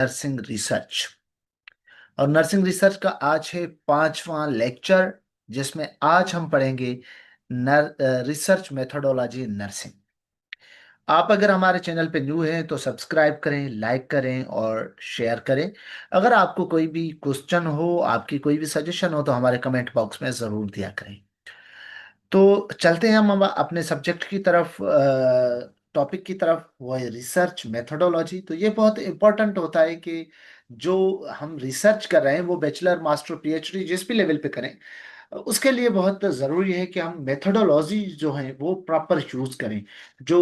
Nursing research. और nursing research का आज है पांचवा लेक्चर, जिसमें आज हम पढ़ेंगे रिसर्च मेथोडोलॉजी इन नर्सिंग। आप अगर हमारे चैनल पे न्यू हैं तो सब्सक्राइब करें, लाइक करें और शेयर करें। अगर आपको कोई भी क्वेश्चन हो, आपकी कोई भी सजेशन हो तो हमारे कमेंट बॉक्स में ज़रूर दिया करें। तो चलते हैं हम अपने सब्जेक्ट की तरफ, टॉपिक की तरफ। वो है रिसर्च मेथोडोलॉजी। तो ये बहुत इंपॉर्टेंट होता है कि जो हम रिसर्च कर रहे हैं वो बैचलर, मास्टर, पीएचडी जिस भी लेवल पे करें, उसके लिए बहुत ज़रूरी है कि हम मेथोडोलॉजी जो है वो प्रॉपर यूज़ करें, जो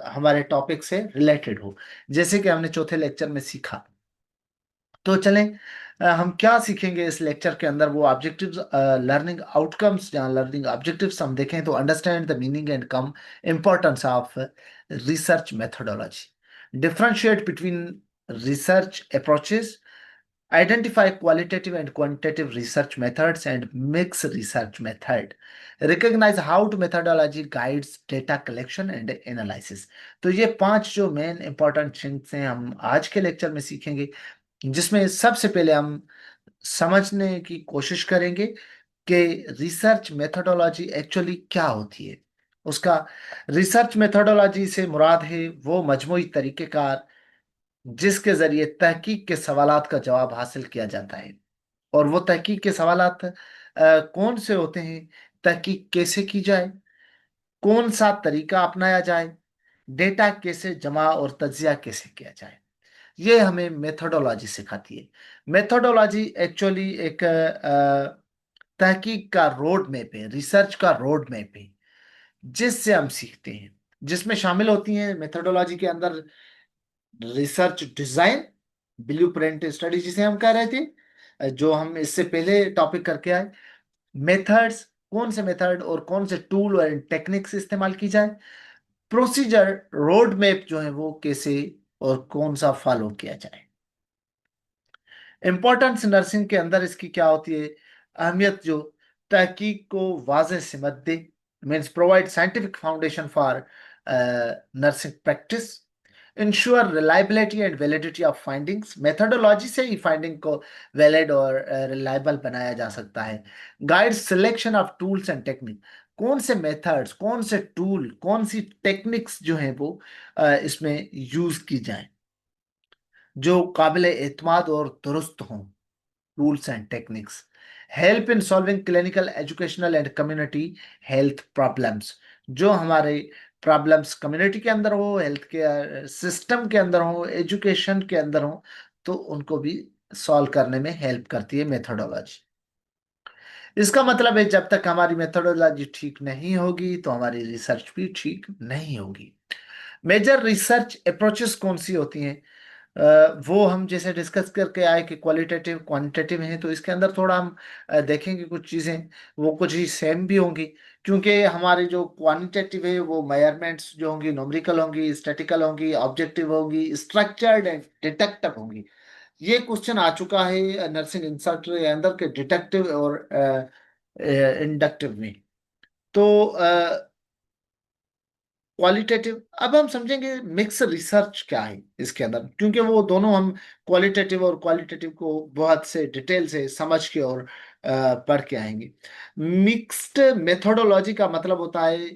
हमारे टॉपिक से रिलेटेड हो, जैसे कि हमने चौथे लेक्चर में सीखा। तो चलें, हम क्या सीखेंगे इस लेक्चर के अंदर, वो ऑब्जेक्टिव्स, लर्निंग आउटकम्स। जहाँ लर्निंग ऑब्जेक्टिव्स हम देखें तो understand the meaning and come importance of research methodology, differentiate between research approaches, identify qualitative and quantitative research methods and mix research method, recognize how to methodology guides data collection and analysis। तो ये पांच जो main important things हैं हम आज के lecture में सीखेंगे, जिसमें सबसे पहले हम समझने की कोशिश करेंगे कि रिसर्च मेथोडोलॉजी एक्चुअली क्या होती है। उसका रिसर्च मेथोडोलॉजी से मुराद है वो मजमूई तरीकेकार जिसके जरिए तहकीक के सवालात का जवाब हासिल किया जाता है। और वो तहकीक के सवालात कौन से होते हैं, तहकीक कैसे की जाए, कौन सा तरीका अपनाया जाए, डेटा कैसे जमा और तज्जिया कैसे किया जाए, ये हमें मेथोडोलॉजी सिखाती है। मेथोडोलॉजी एक्चुअली एक तहकीक का रोड मैप है, रिसर्च का रोड मैप है, जिससे हम सीखते हैं, जिसमें शामिल होती हैं मेथोडोलॉजी के अंदर रिसर्च डिजाइन, ब्लूप्रिंट स्टडी जिसे हम कह रहे थे, जो हम इससे पहले टॉपिक करके आए। मेथड्स, कौन से मेथड और कौन से टूल और टेक्निक्स इस्तेमाल की जाए। प्रोसीजर, रोड मैप जो है वो कैसे और कौन सा फॉलो किया जाए। इंपॉर्टेंस नर्सिंग के अंदर इसकी क्या होती है, अहमियत जो तहकीक को वाज़ेह सिमत दे, means provide scientific foundation for nursing practice, ensure reliability and validity of findings. Methodology से ही फाइंडिंग को वैलिड और रिलायबल बनाया जा सकता है। Guide selection of tools and technique, कौन से मेथड्स, कौन से टूल, कौन सी टेक्निक्स जो है वो इसमें यूज की जाए जो काबिल एतमाद और दुरुस्त हों। Tools and techniques help in solving clinical, educational and community health problems. जो हमारे प्रॉब्लम्स कम्युनिटी के अंदर हो, हेल्थ केयर सिस्टम के अंदर हो, एजुकेशन के अंदर हो, तो उनको भी सॉल्व करने में हेल्प करती है मेथोडोलॉजी। इसका मतलब है जब तक हमारी मेथोडोलॉजी ठीक नहीं होगी तो हमारी रिसर्च भी ठीक नहीं होगी। मेजर रिसर्च अप्रोचेस कौन सी होती हैं, वो हम जैसे डिस्कस करके आए कि क्वालिटेटिव, क्वांटिटेटिव है, तो इसके अंदर थोड़ा हम देखेंगे कुछ चीज़ें, वो कुछ ही सेम भी होंगी, क्योंकि हमारी जो क्वांटिटेटिव है वो मेजरमेंट्स जो होंगी न्यूमेरिकल होंगी, स्टैटिकल होंगी, ऑब्जेक्टिव होंगी, स्ट्रक्चर्ड एंड डिटेक्टिव होंगी। ये क्वेश्चन आ चुका है नर्सिंग इंसर्ट के अंदर के डिटेक्टिव और इंडक्टिव में। तो क्वालिटेटिव, अब हम समझेंगे मिक्स रिसर्च क्या है इसके अंदर, क्योंकि वो दोनों हम क्वालिटेटिव और क्वालिटेटिव को बहुत से डिटेल से समझ के और पढ़ के आएंगे। मिक्स्ड मेथोडोलॉजी का मतलब होता है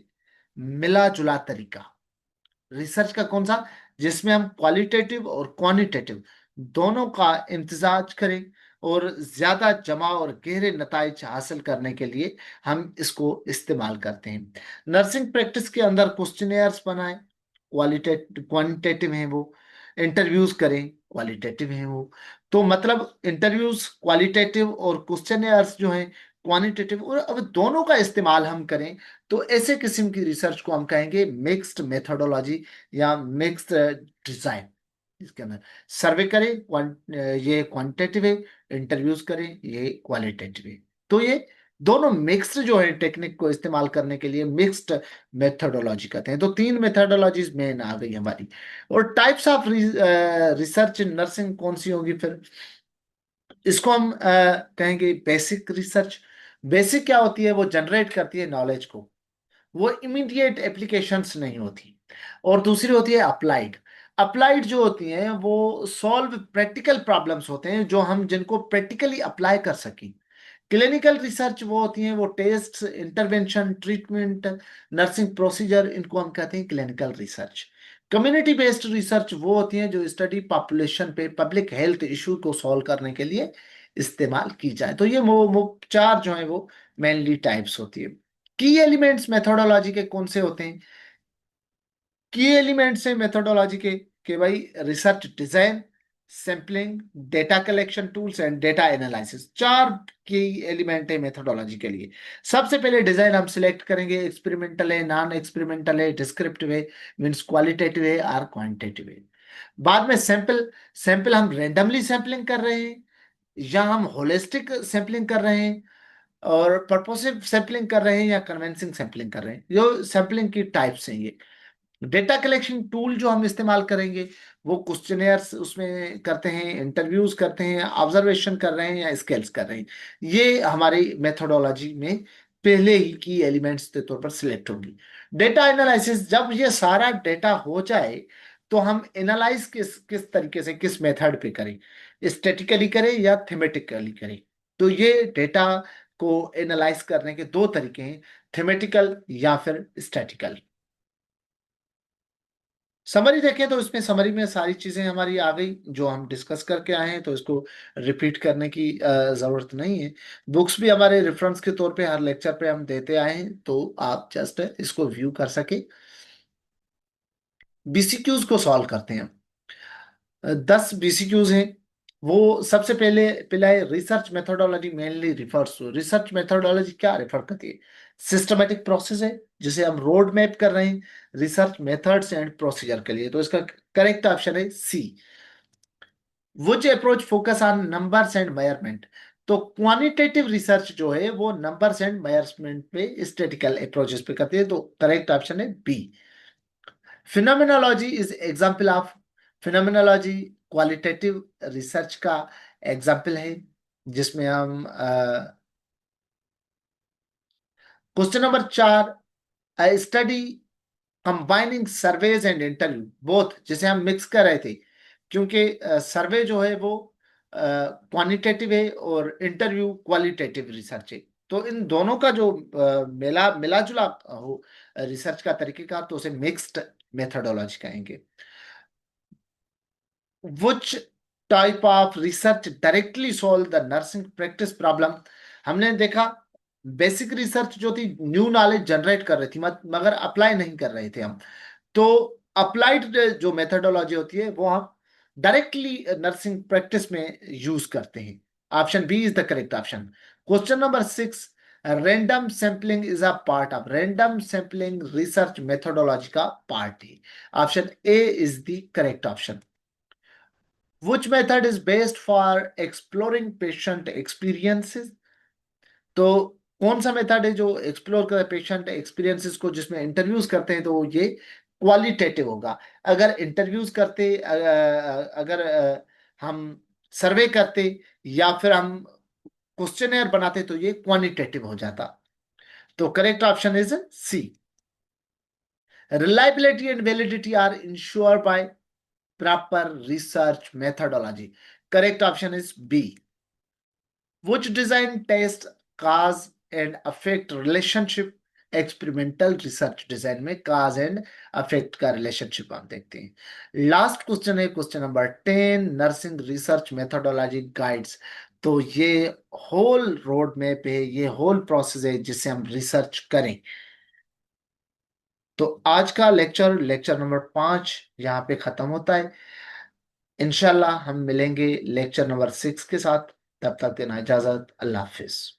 मिला जुला तरीका। रिसर्च का कौन सा, जिसमें हम क्वालिटेटिव और क्वांटिटेटिव दोनों का इम्तिजाज करें और ज्यादा जमा और गहरे नताइज हासिल करने के लिए हम इसको इस्तेमाल करते हैं। नर्सिंग प्रैक्टिस के अंदर क्वेश्चनेयर्स बनाएं, क्वालिटेटिव क्वांटिटेटिव हैं वो। इंटरव्यूज करें, क्वालिटेटिव हैं वो। तो मतलब इंटरव्यूज क्वालिटेटिव और क्वेश्चनेयर्स जो हैं क्वांटिटेटिव, और अब दोनों का इस्तेमाल हम करें तो ऐसे किस्म की रिसर्च को हम कहेंगे मिक्स्ड मेथोडोलॉजी या मिक्स्ड डिजाइन। इसके अंदर सर्वे करें, ये क्वांटिटेटिव है, इंटरव्यूज करें, ये क्वालिटेटिव है। तो ये दोनों मिक्स्ड जो है टेक्निक को इस्तेमाल करने के लिए मिक्स्ड मेथोडोलॉजी कहते हैं। तो तीन मेथोडोलॉजीज मेन आ गई हमारी। और types of research in nursing कौन सी होगी फिर, इसको हम कहेंगे बेसिक रिसर्च। बेसिक क्या होती है, वो जनरेट करती है नॉलेज को, वो इमीडिएट एप्लीकेशंस नहीं होती। और दूसरी होती है अप्लाइड, अप्लाइड जो होती हैं वो सॉल्व प्रैक्टिकल प्रॉब्लम्स होते हैं, जो हम जिनको प्रैक्टिकली अप्लाई कर सकें। क्लिनिकल रिसर्च वो होती हैं, वो test, intervention, treatment, nursing procedure, इनको हम कहते हैं clinical research. Community based research वो होती हैं जो स्टडी पॉपुलेशन पे पब्लिक हेल्थ इशू को सॉल्व करने के लिए इस्तेमाल की जाए। तो ये चार जो है वो मेनली टाइप्स होती है। की एलिमेंट्स मेथोडोलॉजी के कौन से होते हैं? की एलिमेंट्स है मेथोडोलॉजी के भाई, research design, sampling, data collection tools and data analysis, चार की एलिमेंट है मेथोडोलॉजी के लिए। सबसे पहले डिजाइन हम सिलेक्ट करेंगे, एक्सपेरिमेंटल है, नॉन एक्सपेरिमेंटल है, डिस्क्रिप्टिव है, मींस क्वालिटेटिव है और क्वांटिटेटिव है। बाद में सैंपल, सैंपल हम रेंडमली सैंपलिंग कर रहे हैं या हम होलिस्टिक सैंपलिंग कर रहे हैं, और पर्पसिव सैंपलिंग कर रहे हैं या कन्वेंसिंग सैंपलिंग कर रहे हैं। जो सैंपलिंग की टाइप्स हैं ये। डेटा कलेक्शन टूल जो हम इस्तेमाल करेंगे, वो क्वेश्चनेयर्स उसमें करते हैं, इंटरव्यूज करते हैं, ऑब्जर्वेशन कर रहे हैं या स्केल्स कर रहे हैं। ये हमारी मेथोडोलॉजी में पहले ही की एलिमेंट्स के तौर पर सिलेक्ट होंगी। डेटा एनालिसिस, जब ये सारा डेटा हो जाए तो हम एनालाइज किस किस तरीके से, किस मेथड पे करें, स्टैटिकली करें या थेमेटिकली करें। तो ये डेटा को एनालाइज करने के दो तरीके हैं, थेमेटिकल या फिर स्टैटिकल। समरी देखें तो इसमें समरी में सारी चीजें हमारी आ गई जो हम डिस्कस करके आए हैं, तो इसको रिपीट करने की जरूरत नहीं है। बुक्स भी हमारे रेफरेंस के तौर पे हर लेक्चर पे हम देते आए हैं, तो आप जस्ट इसको व्यू कर सके। बीसीक्यूज को सॉल्व करते हैं। 10 बीसीक्यूज हैं। वो सबसे पहले पहला है, research methodology mainly refers to, research methodology क्या रेफर करती है? सिस्टमेटिक प्रोसेस है जिसे हम रोड मैप कर रहे हैं रिसर्च मेथड्स एंड प्रोसीजर के लिए। तो इसका करेक्ट ऑप्शन है C. Which approach focus on numbers and measurement? तो क्वानिटेटिव रिसर्च जो है वो नंबर्स एंड मेजरमेंट पे, स्टेटिकल अप्रोचेस पे करती है। तो करेक्ट ऑप्शन है B. Phenomenology is example of, phenomenology qualitative research का एग्जाम्पल है, जिसमें हम question number 4, study combining surveys and interview both, जिसे हम मिक्स कर रहे थे, क्योंकि सर्वे जो है वो क्वानिटेटिव है और इंटरव्यू क्वालिटेटिव रिसर्च है। तो इन दोनों का जो मिला मिला जुला हो रिसर्च का तरीकेकार, तो उसे मिक्स्ड मेथोडोलॉजी कहेंगे। Which type of research directly solve the nursing practice problem? हमने देखा बेसिक रिसर्च जो थी न्यू नॉलेज जनरेट कर रही थी, मगर अप्लाई नहीं कर रहे थे हम। तो अप्लाइड जो मेथोडोलॉजी होती है वो हम डायरेक्टली नर्सिंग प्रैक्टिस में यूज करते हैं। Option B is the correct option. Question number 6, random sampling is a part of, random sampling research methodology का पार्ट है। Option A is the correct option. Which method is best for exploring patient experiences? तो कौन सा method है जो explore कर patient experiences को, जिसमें इंटरव्यूज करते हैं, तो ये क्वालिटेटिव होगा। अगर इंटरव्यूज करते, अगर हम सर्वे करते या फिर हम क्वेश्चनेयर बनाते, तो ये क्वांटिटेटिव हो जाता। तो correct option is C. Reliability and validity are ensure by proper research methodology. Correct option is B. Which design test cause and effect relationship? Experimental research design में काज एंड अफेक्ट का relationship हम देखते हैं। Last question है question number 10, nursing research methodology guides. तो ये whole road map है, ये होल प्रोसेस है जिससे हम रिसर्च करें। तो आज का लेक्चर, लेक्चर नंबर 5 यहाँ पे खत्म होता है। इंशाल्लाह हम मिलेंगे लेक्चर नंबर 6 के साथ। तब तक देना इजाजत। अल्लाह हाफिज।